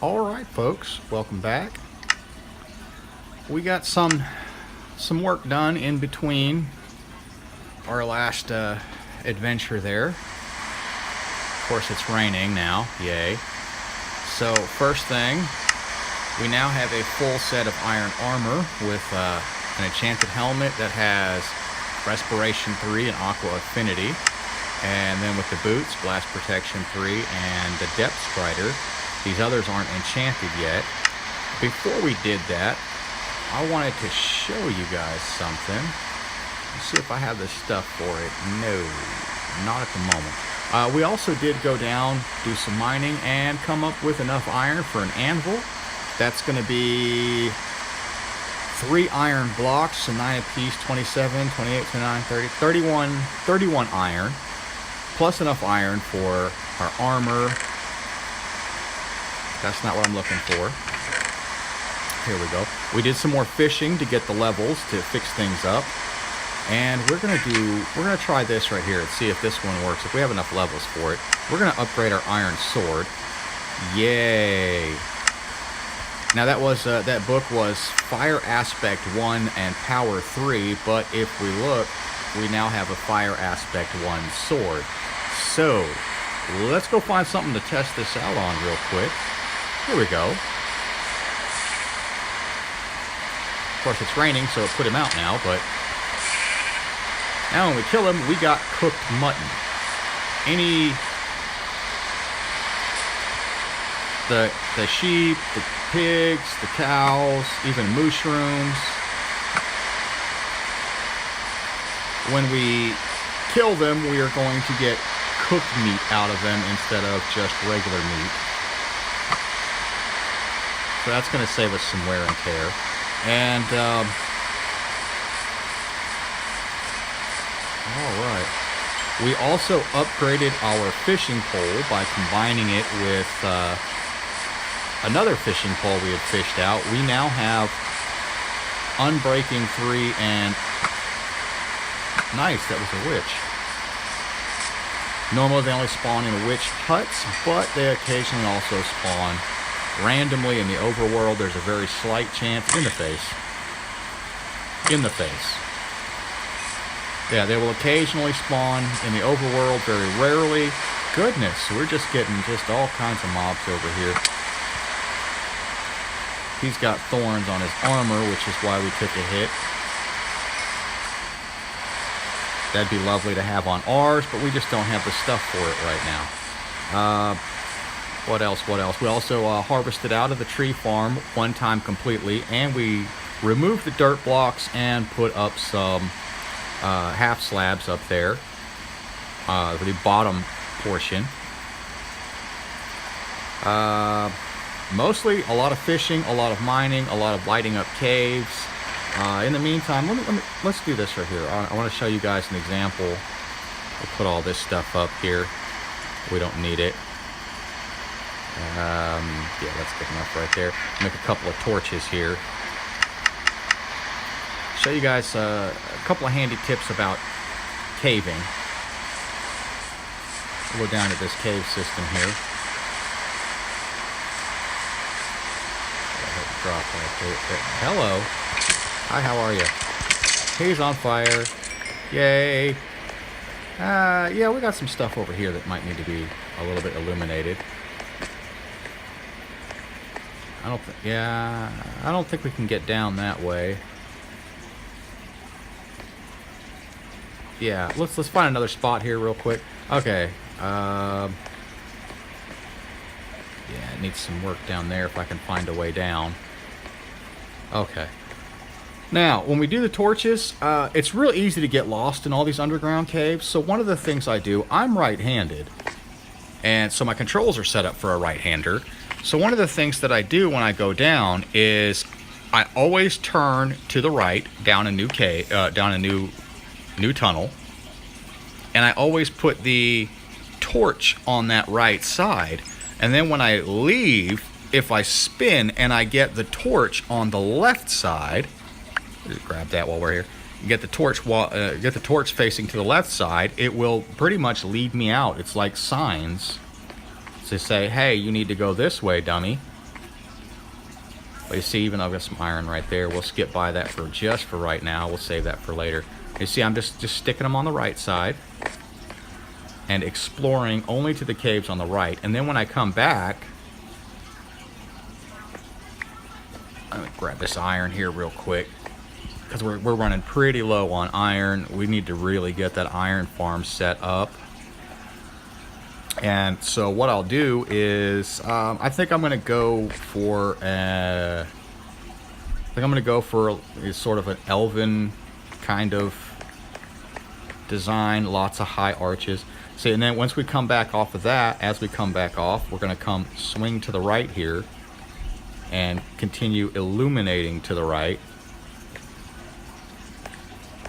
All right, folks, welcome back. We got some work done in between our last adventure there. Of course, it's raining now, yay. So first thing, we now have a full set of iron armor with an enchanted helmet that has Respiration 3 and Aqua Affinity, and then with the boots, Blast Protection 3 and the Depth Strider. These others aren't enchanted yet. Before we did that, I wanted to show you guys something. Let's see if I have the stuff for it. No, not at the moment. We also did go down, do some mining, and come up with enough iron for an anvil. That's going to be 3 iron blocks, so 9 apiece, 27, 28, 29, 30, 31 iron, plus enough iron for our armor. That's not what I'm looking for. Here we go. We did some more fishing to get the levels to fix things up. And we're gonna try this right here and see if this one works. If we have enough levels for it, we're gonna upgrade our iron sword. Yay! Now that book was Fire Aspect 1 and Power 3, but if we look, we now have a Fire Aspect 1 sword. So let's go find something to test this out on real quick. Here we go. Of course, it's raining, so it put him out now, but now when we kill him, we got cooked mutton. The sheep, the pigs, the cows, even mushrooms. When we kill them, we are going to get cooked meat out of them instead of just regular meat. So that's going to save us some wear and tear. And, alright. We also upgraded our fishing pole by combining it with another fishing pole we had fished out. We now have Unbreaking 3 and... Nice, that was a witch. Normally they only spawn in witch huts, but they occasionally also spawn randomly in the overworld. There's a very slight chance in the face. Yeah, they will occasionally spawn in the overworld, very rarely. Goodness, we're just getting all kinds of mobs over here. He's got thorns on his armor, which is why we took a hit. That'd be lovely to have on ours, but we just don't have the stuff for it right now. What else? We also harvested out of the tree farm one time completely, and we removed the dirt blocks and put up some half slabs up there, the bottom portion. Mostly a lot of fishing, a lot of mining, a lot of lighting up caves. In the meantime, let's do this right here. I want to show you guys an example. We'll put all this stuff up here. We don't need it. Yeah, that's good enough right there. Make a couple of torches here. Show you guys a couple of handy tips about caving. We'll go down to this cave system here. Drop right there. Hello. Hi, how are you? He's on fire. Yay. Yeah, we got some stuff over here that might need to be a little bit illuminated. I don't think we can get down that way. Yeah, let's find another spot here real quick. Okay. Yeah, it needs some work down there if I can find a way down. Okay. Now, when we do the torches, it's real easy to get lost in all these underground caves. So one of the things I do, I'm right-handed. And so my controls are set up for a right-hander. So one of the things that I do when I go down is I always turn to the right down a new cave, down a new tunnel, and I always put the torch on that right side. And then when I leave, if I spin and I get the torch on the left side, just grab that while we're here. Get the torch facing to the left side. It will pretty much lead me out. It's like signs to say, "Hey, you need to go this way, dummy." But you see, even though I've got some iron right there, we'll skip by that for just for right now. We'll save that for later. You see, I'm just sticking them on the right side and exploring only to the caves on the right. And then when I come back, let me grab this iron here real quick, because we're running pretty low on iron. We need to really get that iron farm set up. And so what I'll do is, I think I'm going to go for sort of an elven kind of design, lots of high arches. See, and then once we come back off of that, as we come back off, we're going to come swing to the right here and continue illuminating to the right,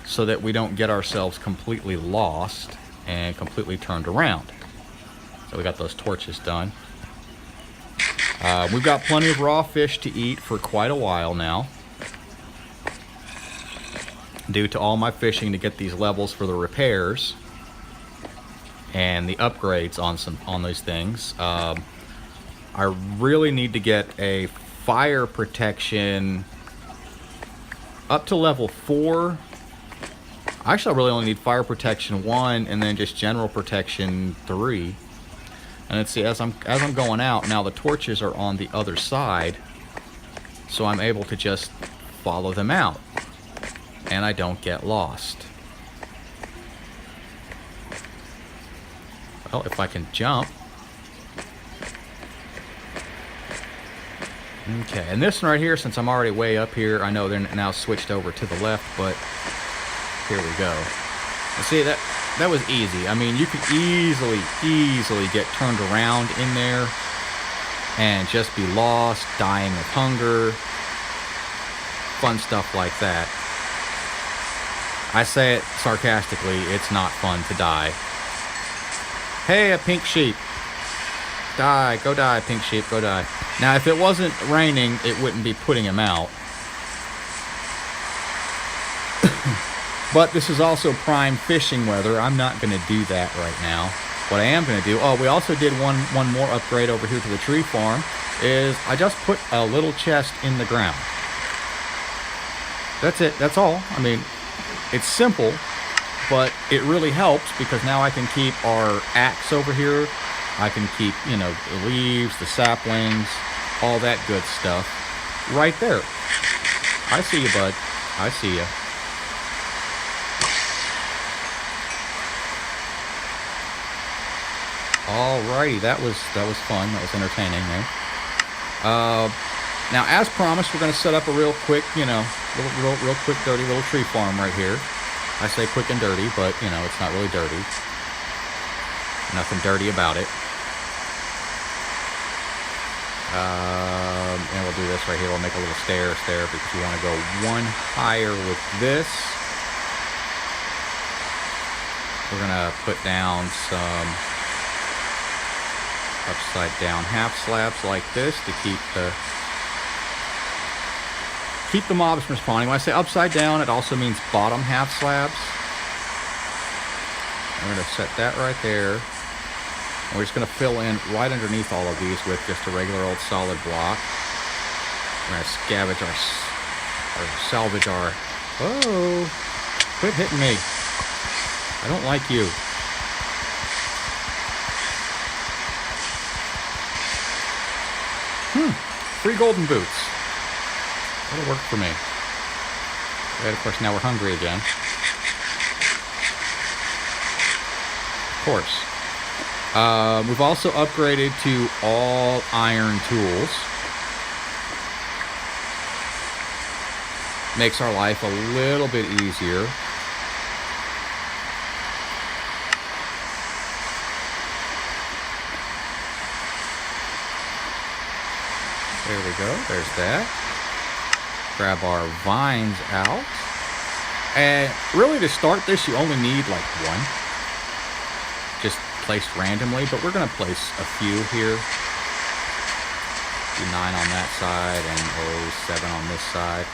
so that we don't get ourselves completely lost and completely turned around. So we got those torches done. We've got plenty of raw fish to eat for quite a while now, due to all my fishing to get these levels for the repairs and the upgrades on these things. I really need to get a fire protection up to level 4. Actually, I really only need fire protection 1 and then just general protection 3. And let's see, as I'm going out now, the torches are on the other side, so I'm able to just follow them out, and I don't get lost. Well, if I can jump. Okay, and this one right here, since I'm already way up here, I know they're now switched over to the left, but here we go. And see, that was easy. I mean, you could easily get turned around in there and just be lost, dying of hunger, fun stuff like that. I say it sarcastically, it's not fun to die. Hey, a pink sheep. Die, go die, pink sheep, go die. Now, if it wasn't raining, it wouldn't be putting him out. But this is also prime fishing weather. I'm not going to do that right now. What I am going to do, we also did one more upgrade over here to the tree farm, is I just put a little chest in the ground. That's it, that's all. I mean, it's simple, but it really helps, because now I can keep our axe over here. I can keep, you know, the leaves, the saplings, all that good stuff right there. I see you, bud. I see you. Alrighty, that was fun. That was entertaining there. Now, as promised, we're going to set up a real quick, real quick, dirty little tree farm right here. I say quick and dirty, but it's not really dirty. Nothing dirty about it. And we'll do this right here. We'll make a little stairs there, because we want to go one higher with this. We're going to put down some upside down half slabs like this to keep the mobs from spawning. When I say upside down, it also means bottom half slabs. I'm going to set that right there. And we're just going to fill in right underneath all of these with just a regular old solid block. We're going to scavenge or salvage our... Whoa! Quit hitting me. I don't like you. Free golden boots. That'll work for me. And of course, now we're hungry again. Of course. We've also upgraded to all iron tools. Makes our life a little bit easier. There we go. There's that. Grab our vines out. And really, to start this, you only need like one. Just placed randomly, but we're going to place a few here. Do 9 on that side and 7 on this side.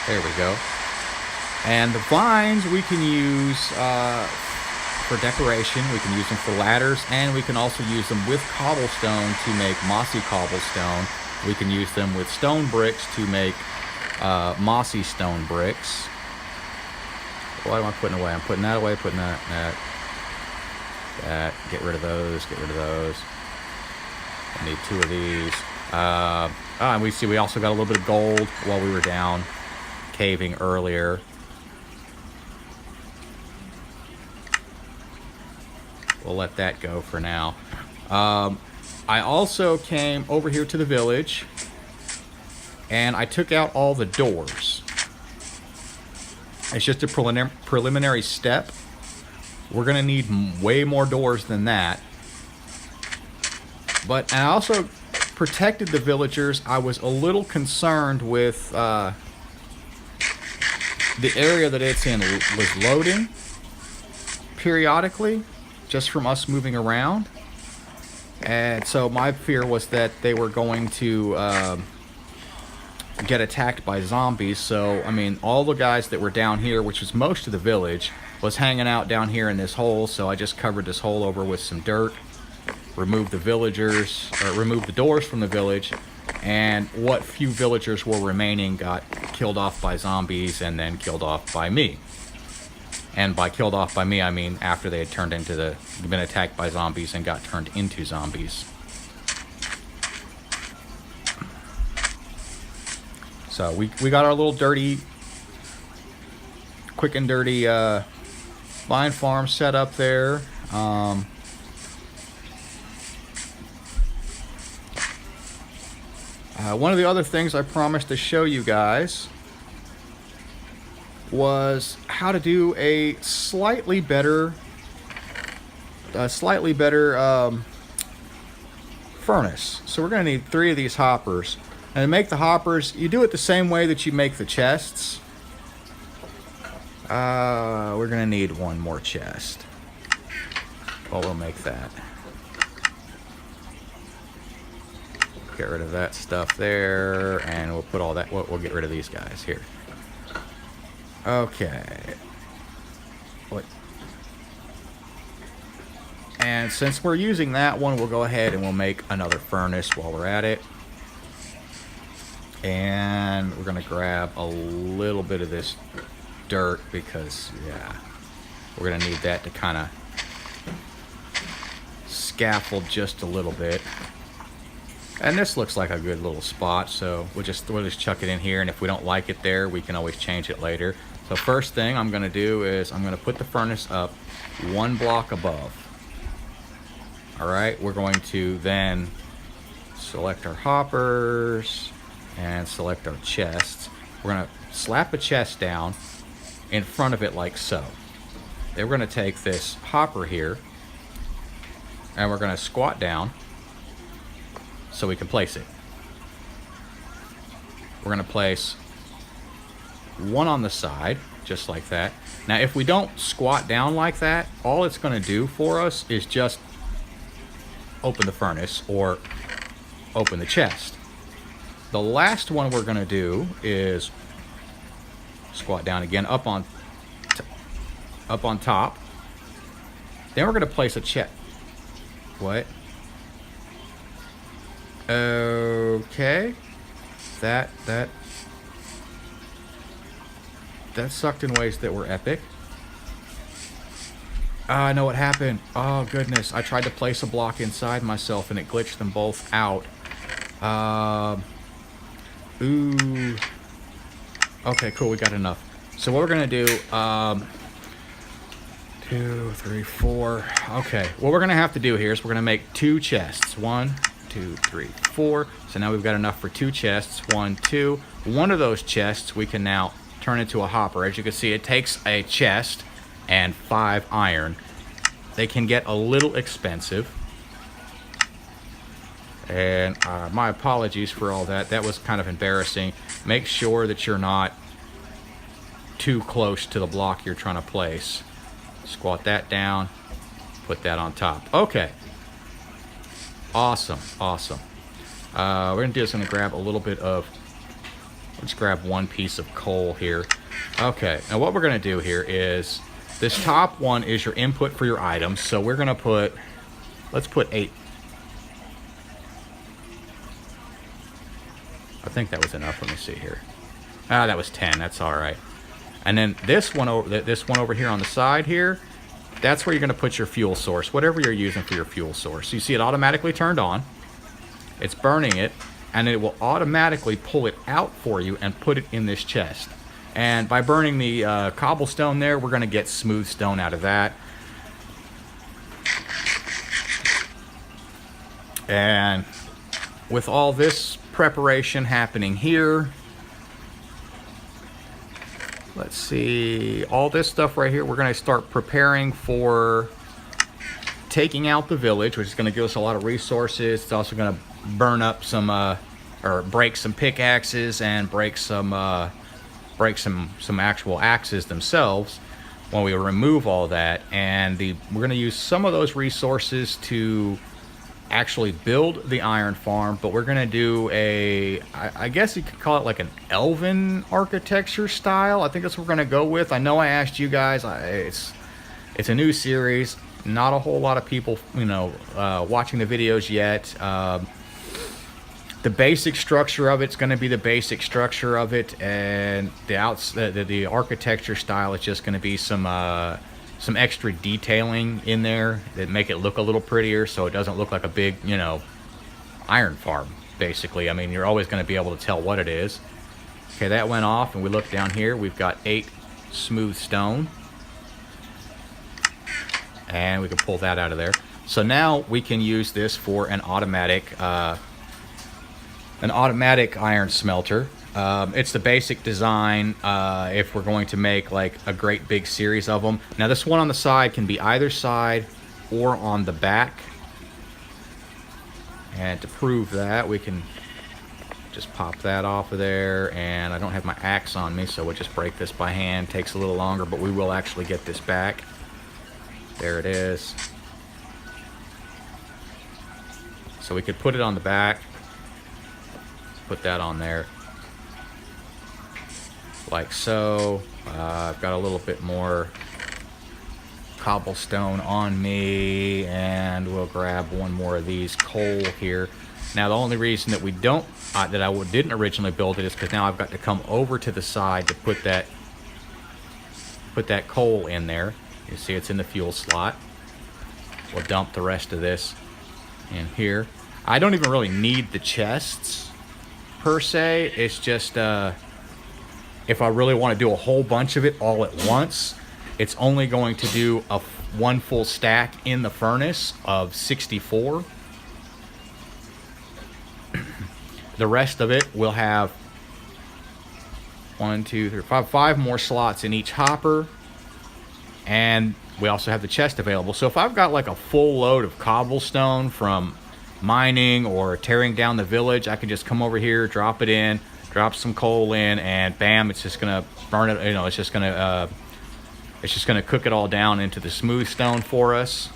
There we go. And the vines we can use for decoration. We can use them for ladders, and we can also use them with cobblestone to make mossy cobblestone. We can use them with stone bricks to make mossy stone bricks. What am I putting away? I'm putting that away, putting that. Get rid of those, get rid of those. I need 2 of these. And we also got a little bit of gold while we were down caving earlier. We'll let that go for now. I also came over here to the village and I took out all the doors. It's just a preliminary step. We're gonna need way more doors than that. But I also protected the villagers. I was a little concerned with the area that it's in was loading periodically, just from us moving around. And so my fear was that they were going to get attacked by zombies. So, I mean, all the guys that were down here, which was most of the village, was hanging out down here in this hole. So I just covered this hole over with some dirt, removed the villagers, or removed the doors from the village, and what few villagers were remaining got killed off by zombies and then killed off by me. And by killed off by me, I mean after they had been attacked by zombies and got turned into zombies. So we got our little dirty, quick and dirty vine farm set up there. One of the other things I promised to show you guys was how to do a slightly better furnace. So we're going to need 3 of these hoppers. And to make the hoppers, you do it the same way that you make the chests. We're going to need 1 more chest. Well, we'll make that. Get rid of that stuff there, and we'll put all that. We'll get rid of these guys here. Okay. What? And since we're using that one, we'll go ahead and we'll make another furnace while we're at it. And we're gonna grab a little bit of this dirt because, yeah, we're gonna need that to kind of scaffold just a little bit. And this looks like a good little spot, so we'll just chuck it in here, and if we don't like it there, we can always change it later. So first thing I'm going to do is I'm going to put the furnace up 1 block above. Alright, we're going to then select our hoppers and select our chests. We're going to slap a chest down in front of it like so. Then we're going to take this hopper here and we're going to squat down so we can place it. We're going to place 1 on the side, just like that. Now, if we don't squat down like that, all it's going to do for us is just open the furnace or open the chest. The last one we're going to do is squat down again, up on top. Then we're going to place a chest. What? Okay, that sucked in ways that were epic. I know what happened. Oh goodness, I tried to place a block inside myself and it glitched them both out. Ooh. Okay, cool, we got enough. So what we're gonna do, 2, 3, 4. Okay, what we're gonna have to do here is we're gonna make 2 chests. 1, 2, 3, 4. So now we've got enough for 2 chests. 1, 2. One of those chests we can now turn into a hopper. As you can see, it takes a chest and 5 iron. They can get a little expensive. And my apologies for all that. That was kind of embarrassing. Make sure that you're not too close to the block you're trying to place. Squat that down. Put that on top. Okay. Awesome, awesome. We're gonna do is gonna grab a little bit of. Let's grab 1 piece of coal here. Okay. Now what we're gonna do here is This top one is your input for your items. So we're gonna put, let's put 8. I think that was enough. Let me see here. Ah, that was 10. That's all right. And then this one over here on the side here, that's where you're going to put your fuel source, whatever you're using for your fuel source. You see it automatically turned on. It's burning it, and it will automatically pull it out for you and put it in this chest. And by burning the cobblestone there, we're going to get smooth stone out of that. And with all this preparation happening here, let's see, all this stuff right here, we're going to start preparing for taking out the village, which is going to give us a lot of resources. It's also going to burn up some or break some pickaxes and break some actual axes themselves when we remove all that. And we're going to use some of those resources to actually build the iron farm, but we're going to do I guess you could call it like an elven architecture style. I think that's what we're going to go with. I know I asked you guys, it's a new series, not a whole lot of people, watching the videos yet. The basic structure of it's going to be the basic structure of it, and the architecture style is just going to be some extra detailing in there that make it look a little prettier, so it doesn't look like a big, iron farm, basically. I mean, you're always going to be able to tell what it is. Okay, that went off, and we look down here. We've got 8 smooth stone, and we can pull that out of there. So now we can use this for an automatic iron smelter. It's the basic design if we're going to make like a great big series of them. Now this one on the side can be either side or on the back. And to prove that, we can just pop that off of there. And I don't have my axe on me, so we'll just break this by hand. Takes a little longer, but we will actually get this back. There it is. So we could put it on the back. Put that on there. Like so. I've got a little bit more cobblestone on me, and we'll grab one more of these coal here. Now the only reason that we don't didn't originally build it is because now I've got to come over to the side to put that coal in there. You see it's in the fuel slot. We'll dump the rest of this in here. I don't even really need the chests per se. It's just if I really want to do a whole bunch of it all at once, it's only going to do one full stack in the furnace of 64. The rest of it will have 1, 2, 3, 4, 5 more slots in each hopper, and we also have the chest available. So if I've got like a full load of cobblestone from mining or tearing down the village, I can just come over here, drop it in, drop some coal in, and bam, it's just gonna burn it. It's just gonna cook it all down into the smooth stone for us.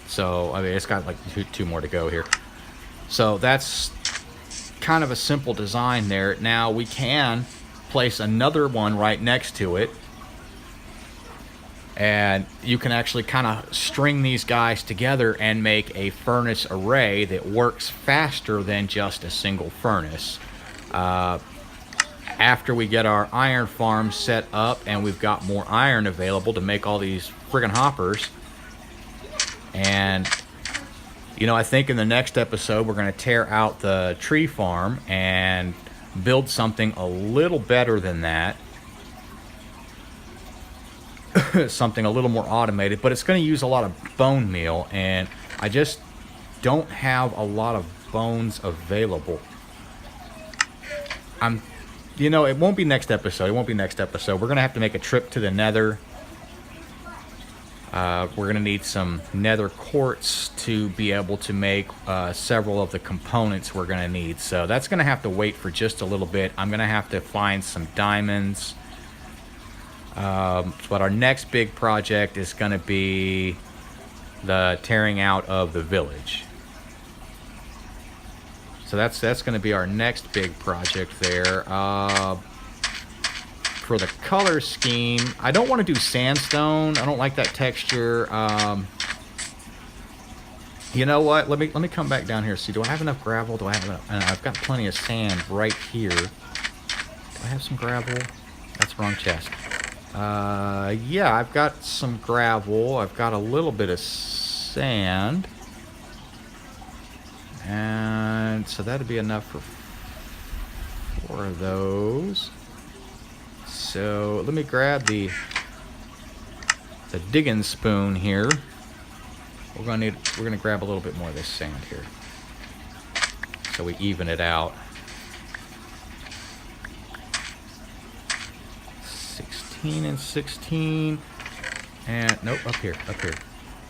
So I mean, it's got like two more to go here. So that's kind of a simple design there. Now we can place another one right next to it, and you can actually kind of string these guys together and make a furnace array that works faster than just a single furnace. After we get our iron farm set up and we've got more iron available to make all these friggin' hoppers, and I think in the next episode we're going to tear out the tree farm and build something a little better than that. Something a little more automated, but it's going to use a lot of bone meal, and I just don't have a lot of bones available. It won't be next episode. We're going to have to make a trip to the nether. We're going to need some nether quartz to be able to make several of the components we're going to need. So that's going to have to wait for just a little bit. I'm going to have to find some diamonds. But our next big project is going to be the tearing out of the village. So that's going to be our next big project there. For the color scheme, I don't want to do sandstone. I don't like that texture. You know what? Let me come back down here. See, do I have enough gravel? Do I have enough? I've got plenty of sand right here. Do I have some gravel? That's the wrong chest. Yeah, I've got some gravel. I've got a little bit of sand. And so that'd be enough for 4 of those. So let me grab the digging spoon here. We're gonna grab a little bit more of this sand here, so we even it out. 16 and 16, and nope, up here.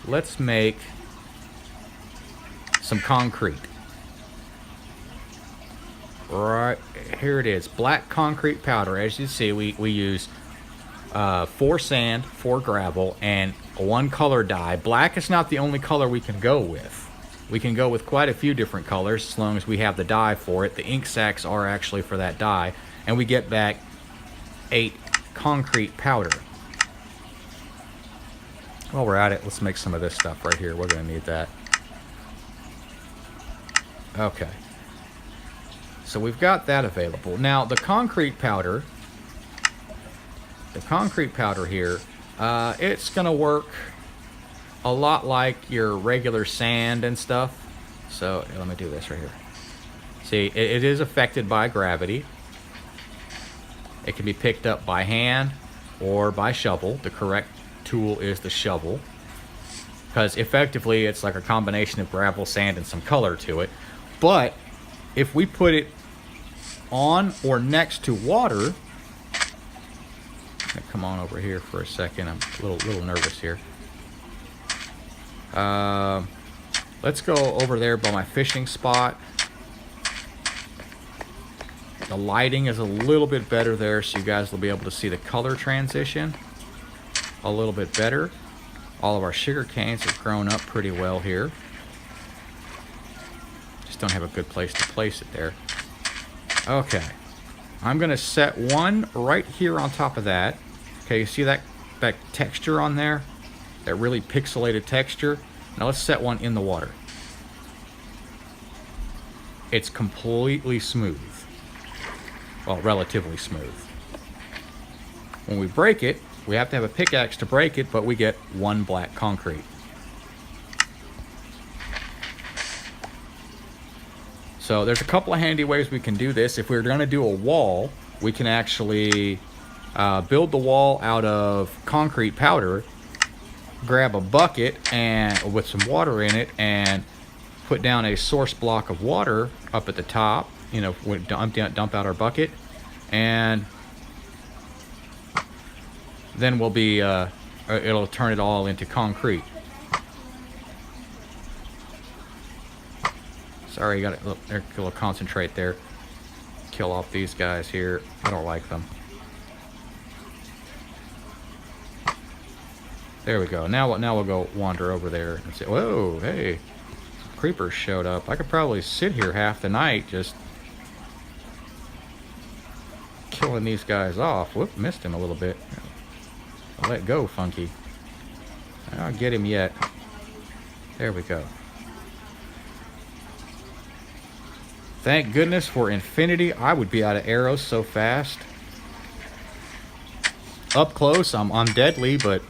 Let's make some concrete. Right here it is, black concrete powder. As you see, we use 4 sand, 4 gravel, and 1 color dye. Black is not the only color we can go with. We can go with quite a few different colors as long as we have the dye for it. The ink sacs are actually for that dye, and we get back 8 concrete powder. While we're at it, let's make some of this stuff right here. We're going to need that. Okay. So we've got that available. Now the concrete powder here, it's gonna work a lot like your regular sand and stuff. So let me do this right here. See, it is affected by gravity. It can be picked up by hand or by shovel. The correct tool is the shovel, because effectively it's like a combination of gravel, sand, and some color to it. But if we put it on or next to water, come on over here for a second. I'm a little nervous here. Let's go over there by my fishing spot. The lighting is a little bit better there, so you guys will be able to see the color transition a little bit better. All of our sugar canes have grown up pretty well here. Just don't have a good place to place it there. Okay, I'm gonna set one right here on top of that. Okay, you see that texture on there? That really pixelated texture? Now let's set one in the water. It's completely smooth. Well, relatively smooth. When we break it, we have to have a pickaxe to break it, but we get 1 black concrete. So there's a couple of handy ways we can do this. If we're going to do a wall, we can actually build the wall out of concrete powder, grab a bucket and with some water in it, and put down a source block of water up at the top. You know, dump out our bucket, and then we'll be it'll turn it all into concrete. Sorry, you got a little concentrate there. Kill off these guys here. I don't like them. There we go. Now we'll go wander over there and say, whoa, hey, creepers showed up. I could probably sit here half the night just killing these guys off. Whoop, missed him a little bit. I'll let go, Funky. I'll get him yet. There we go. Thank goodness for infinity. I would be out of arrows so fast. Up close, I'm deadly, but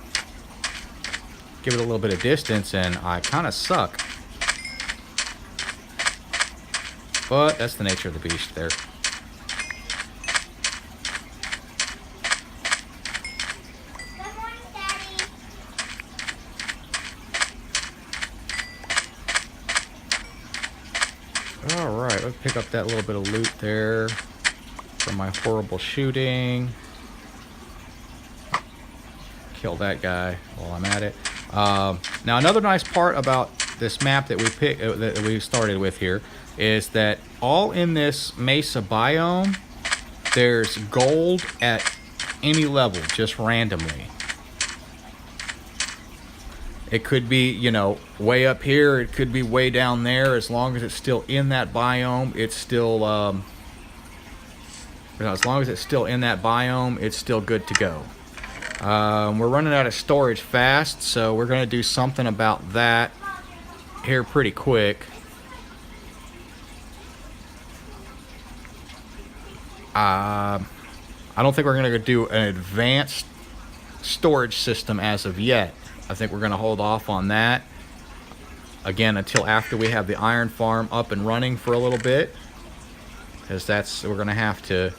give it a little bit of distance and I kind of suck. But that's the nature of the beast there. Good morning, Daddy. Alright, let's pick up that little bit of loot there from my horrible shooting. Kill that guy while I'm at it. Now another nice part about this map that we started with here is that all in this mesa biome, there's gold at any level, just randomly. It could be, you know, way up here. It could be way down there. As long as it's still in that biome, it's still, you know, as long as it's still in that biome, it's still good to go. We're running out of storage fast, so we're going to do something about that here pretty quick. I don't think we're going to do an advanced storage system as of yet. I think we're going to hold off on that again until after we have the iron farm up and running for a little bit, because we're going to have to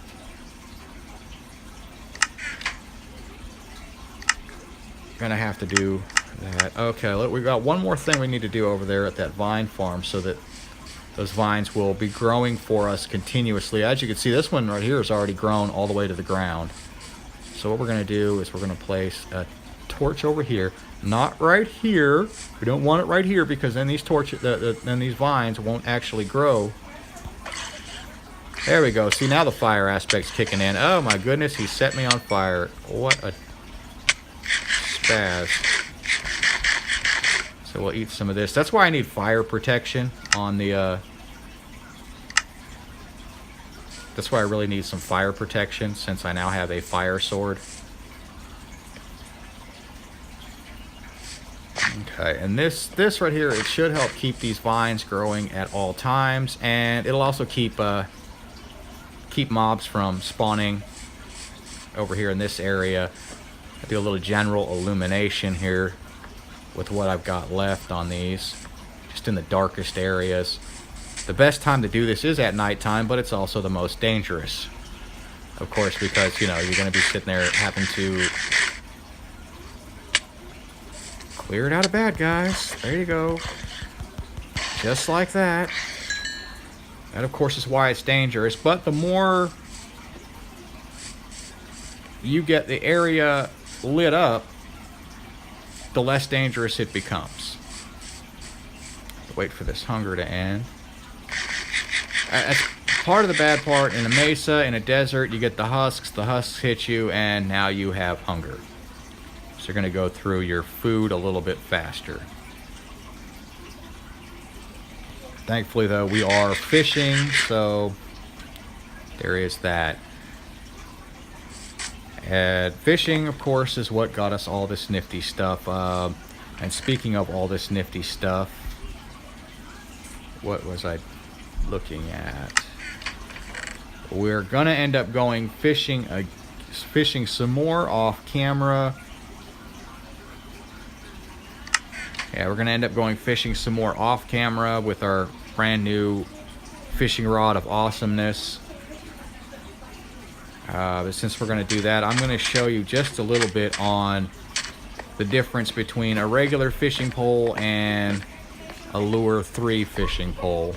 do that. Okay, look, we've got one more thing we need to do over there at that vine farm so that those vines will be growing for us continuously. As you can see, this one right here is already grown all the way to the ground. So what we're going to do is we're going to place a torch over here, not right here. We don't want it right here because then these then these vines won't actually grow. There we go. See, now the fire aspect's kicking in. Oh my goodness, he set me on fire. What a spaz. So we'll eat some of this. That's why I need fire protection on the that's why I really need some fire protection, since I now have a fire sword. Okay, and this right here, it should help keep these vines growing at all times, and it'll also keep mobs from spawning over here in this area. I'll do a little general illumination here with what I've got left on these, just in the darkest areas. The best time to do this is at nighttime, but it's also the most dangerous, of course, because, you know, you're going to be sitting there having to clear it out of bad guys. There you go. Just like that. That, of course, is why it's dangerous, but the more you get the area lit up, the less dangerous it becomes. Wait for this hunger to end. That's part of the bad part. In a mesa, in a desert, you get the husks hit you, and now you have hunger. So you're going to go through your food a little bit faster. Thankfully, though, we are fishing, so there is that. And fishing, of course, is what got us all this nifty stuff. And speaking of all this nifty stuff, what was I looking at? We're gonna end up going fishing some more off camera. Yeah, we're gonna end up going fishing some more off camera with our brand new fishing rod of awesomeness. But since we're going to do that, I'm going to show you just a little bit on the difference between a regular fishing pole and a Lure 3 fishing pole.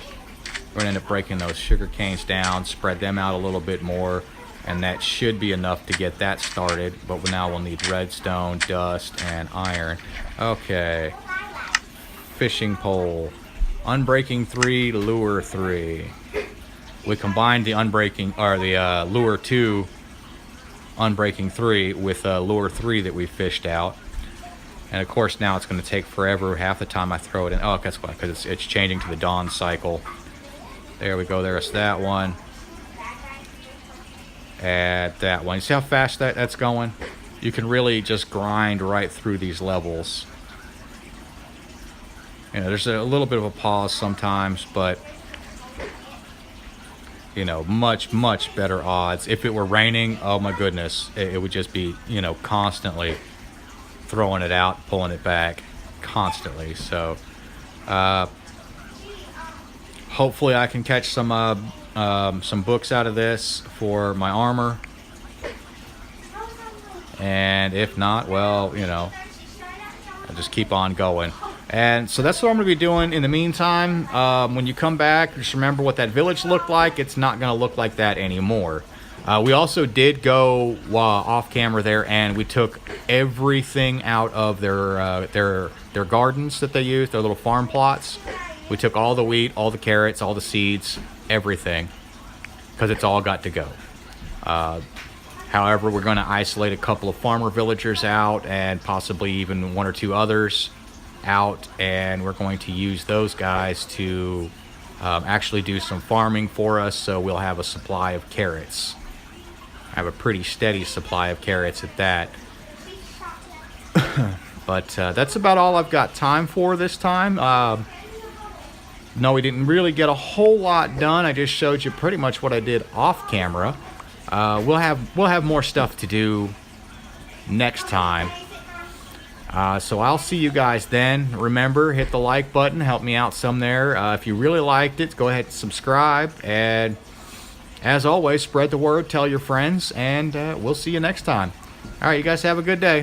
We're going to end up breaking those sugar canes down, spread them out a little bit more, and that should be enough to get that started. But now we'll need redstone, dust, and iron. Okay. Fishing pole. Unbreaking 3, Lure 3. We combined the Unbreaking, or the Lure 2 Unbreaking 3 with Lure 3 that we fished out. And of course now it's going to take forever. Half the time I throw it in. Oh, guess what? Because it's changing to the dawn cycle. There we go. There's that one. And that one. You see how fast that's going? You can really just grind right through these levels. You know, there's a little bit of a pause sometimes, but you know, much better odds. If it were raining, oh my goodness, it would just be, you know, constantly throwing it out, pulling it back, constantly. So hopefully I can catch some books out of this for my armor, and if not, well, you know, I'll just keep on going. And so that's what I'm going to be doing in the meantime. When you come back, just remember what that village looked like. It's not going to look like that anymore. We also did go off camera there, and we took everything out of their gardens that they use, their little farm plots. We took all the wheat, all the carrots, all the seeds, everything, because it's all got to go. However, we're going to isolate a couple of farmer villagers out, and possibly even one or two others. out, and we're going to use those guys to actually do some farming for us, so we'll have a supply of carrots. I have a pretty steady supply of carrots at that. But that's about all I've got time for this time. No, we didn't really get a whole lot done. I just showed you pretty much what I did off camera. We'll have more stuff to do next time. So I'll see you guys then. Remember, hit the like button, help me out some there. If you really liked it, go ahead and subscribe. And as always, spread the word, tell your friends, and we'll see you next time. All right, you guys have a good day.